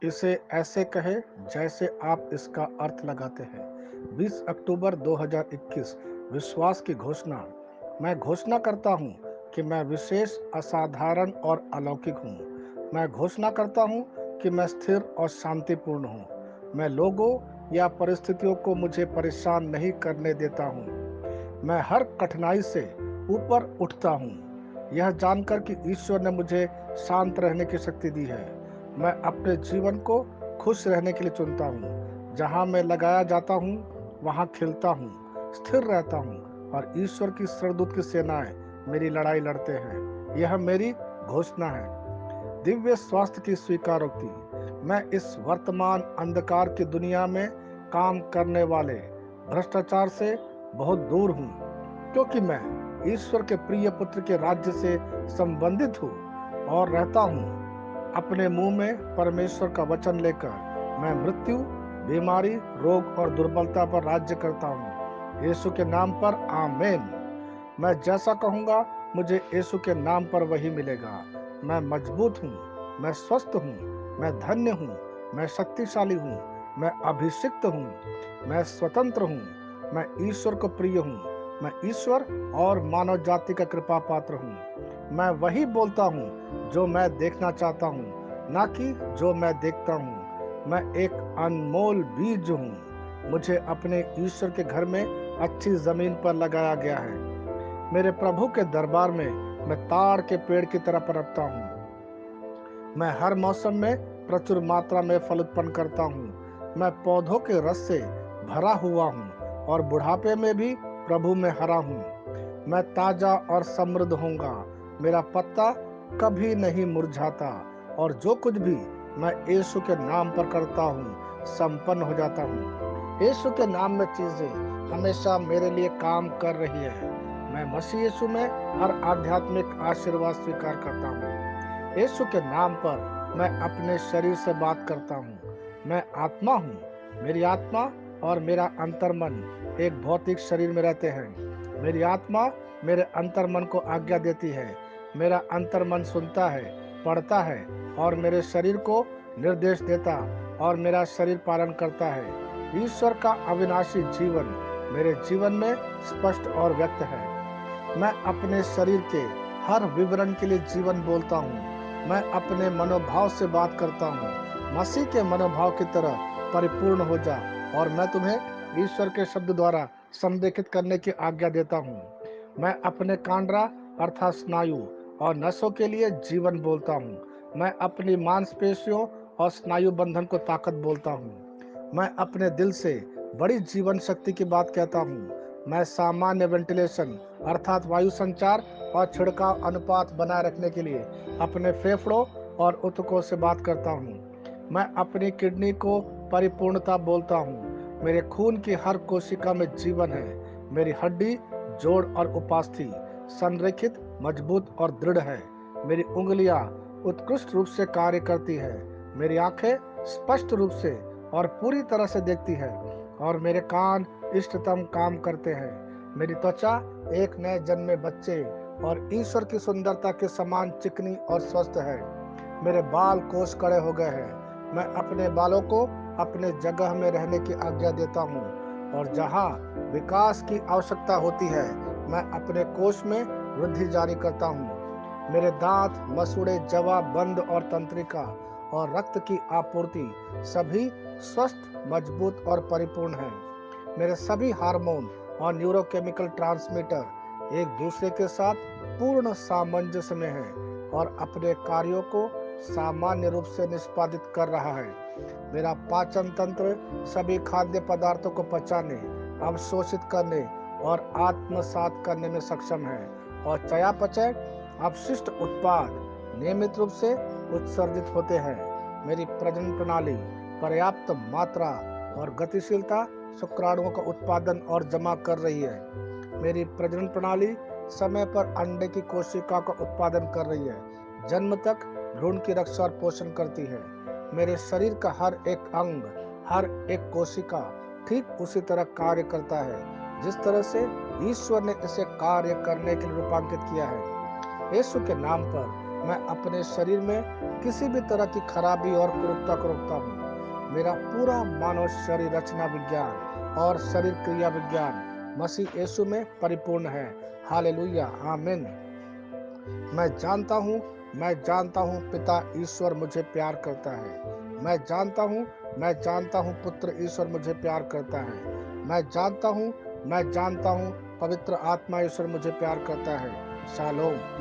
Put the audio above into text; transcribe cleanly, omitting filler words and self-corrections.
इसे ऐसे कहें जैसे आप इसका अर्थ लगाते हैं। 20 अक्टूबर 2021। विश्वास की घोषणा। मैं घोषणा करता हूँ कि मैं विशेष, असाधारण और अलौकिक हूँ। मैं घोषणा करता हूँ कि मैं स्थिर और शांतिपूर्ण हूँ। मैं लोगों या परिस्थितियों को मुझे परेशान नहीं करने देता हूँ। मैं हर कठिनाई से ऊपर उठता हूँ, यह जानकर कि ईश्वर ने मुझे शांत रहने की शक्ति दी है। मैं अपने जीवन को खुश रहने के लिए चुनता हूँ। जहाँ मैं लगाया जाता हूँ, वहाँ खिलता हूँ, स्थिर रहता हूँ और ईश्वर की सरदूत की सेनाएं मेरी लड़ाई लड़ते हैं। यह मेरी घोषणा है। दिव्य स्वास्थ्य की स्वीकारोक्ति। मैं इस वर्तमान अंधकार की दुनिया में काम करने वाले भ्रष्टाचार से बहुत दूर हूँ, क्योंकि मैं ईश्वर के प्रिय पुत्र के राज्य से संबंधित हूँ और रहता हूँ। अपने मुंह में परमेश्वर का वचन लेकर मैं मृत्यु, बीमारी, रोग और दुर्बलता पर राज्य करता हूँ। यीशु के नाम पर आमीन। मैं जैसा कहूँगा, मुझे यीशु के नाम पर वही मिलेगा। मैं मजबूत हूँ, मैं स्वस्थ हूँ, मैं धन्य हूँ, मैं शक्तिशाली हूँ, मैं अभिषिक्त हूँ, मैं स्वतंत्र हूँ, मैं ईश्वर को प्रिय हूँ, मैं ईश्वर और मानव जाति का कृपा पात्र हूँ। मैं वही बोलता हूँ जो मैं देखना चाहता हूँ, ना कि जो मैं देखता हूँ। मैं एक अनमोल बीज हूँ। मुझे अपने ईश्वर के घर में अच्छी जमीन पर लगाया गया है। मेरे प्रभु के दरबार में मैं ताड़ के पेड़ की तरह पनपता हूँ। मैं हर मौसम में प्रचुर मात्रा में फल उत्पन्न करता हूँ। मैं पौधों के रस से भरा हुआ हूँ और बुढ़ापे में भी प्रभु में हरा हूँ। मैं ताजा और समृद्ध होऊंगा। मेरा पत्ता कभी नहीं मुरझाता और जो कुछ भी मैं यीशु के नाम पर करता हूँ, संपन्न हो जाता हूँ। यीशु के नाम में चीजें हमेशा मेरे लिए काम कर रही है। मैं मसीह यीशु में हर आध्यात्मिक आशीर्वाद स्वीकार करता हूँ। यीशु के नाम पर मैं अपने शरीर से बात करता हूँ। मैं आत्मा हूँ। मेरी आत्मा और मेरा अंतर्मन एक भौतिक शरीर में रहते हैं। मेरी आत्मा मेरे अंतर्मन को आज्ञा देती है। मेरा अंतर्मन सुनता है, पढ़ता है और मेरे शरीर को निर्देश देता और मेरा शरीर पालन करता है। ईश्वर का अविनाशी जीवन मेरे जीवन में स्पष्ट और व्यक्त है। मैं अपने शरीर के हर विवरण के लिए जीवन बोलता हूँ। मैं अपने मनोभाव से बात करता हूँ। मसीह के मनोभाव की तरह परिपूर्ण हो जा और मैं तुम्हें ईश्वर के शब्द द्वारा संरेखित करने की आज्ञा देता हूँ। मैं अपने कांड्रा अर्थात स्नायु और नसों के लिए जीवन बोलता हूँ। मैं अपनी मांसपेशियों और स्नायु बंधन को ताकत बोलता हूँ। मैं अपने दिल से बड़ी जीवन शक्ति की बात कहता हूँ। मैं सामान्य वेंटिलेशन अर्थात वायु संचार और छिड़काव अनुपात बनाए रखने के लिए अपने फेफड़ों और ऊतकों से बात करता हूँ। मैं अपनी किडनी को परिपूर्णता बोलता हूँ। मेरे खून की हर कोशिका में जीवन है। मेरी हड्डी, जोड़ और उपास्थि संरेखित, मजबूत और दृढ़ है। मेरी उंगलियां उत्कृष्ट रूप से कार्य करती है। मेरी आंखें स्पष्ट रूप से और पूरी तरह से देखती है और मेरे कान इष्टतम काम करते हैं। मेरी त्वचा एक नए जन्मे बच्चे और ईश्वर की सुंदरता के समान चिकनी और स्वस्थ है। मेरे बाल कोस कड़े हो गए हैं। मैं अपने बालों को अपने जगह में रहने की आज्ञा देता हूँ और जहाँ विकास की आवश्यकता होती है, मैं अपने कोष में वृद्धि जारी करता हूँ। मेरे दांत, मसूड़े, जवा, बंद और तंत्रिका और रक्त की आपूर्ति सभी स्वस्थ, मजबूत और परिपूर्ण हैं। मेरे सभी हार्मोन और न्यूरोकेमिकल ट्रांसमीटर एक दूसरे के साथ पूर्ण सामंजस्य में हैं और अपने कार्यों को सामान्य रूप से निष्पादित कर रहा है। मेरा पाचन तंत्र सभी खाद्य पदार्थों को पचाने, अवशोषित करने और आत्मसात करने में सक्षम है और चयापचय अपशिष्ट उत्पाद नियमित रूप से उत्सर्जित होते हैं। मेरी प्रजनन प्रणाली पर्याप्त मात्रा और गतिशीलता शुक्राणुओं का उत्पादन और जमा कर रही है। मेरी प्रजनन प्रणाली समय पर अंडे की कोशिका का उत्पादन कर रही है। जन्म तक भ्रूण की रक्षा और पोषण करती है। मेरे शरीर का हर एक अंग, हर एक कोशिका ठीक उसी तरह कार्य करता है जिस तरह से ईश्वर ने इसे कार्य करने के लिए रूपांकित किया है। यीशु के नाम पर मैं अपने शरीर में किसी भी तरह की खराबी और कुरूपता को रोकता हूँ। मेरा पूरा मानव शरीर रचना विज्ञान और शरीर क्रिया विज्ञान मसीह यीशु में परिपूर्ण है। हालेलुया, आमीन। मैं जानता हूँ पिता ईश्वर मुझे प्यार करता है। मैं जानता हूँ पुत्र ईश्वर मुझे प्यार करता है। मैं जानता हूँ पवित्र आत्मा ईश्वर मुझे प्यार करता है। शालोम।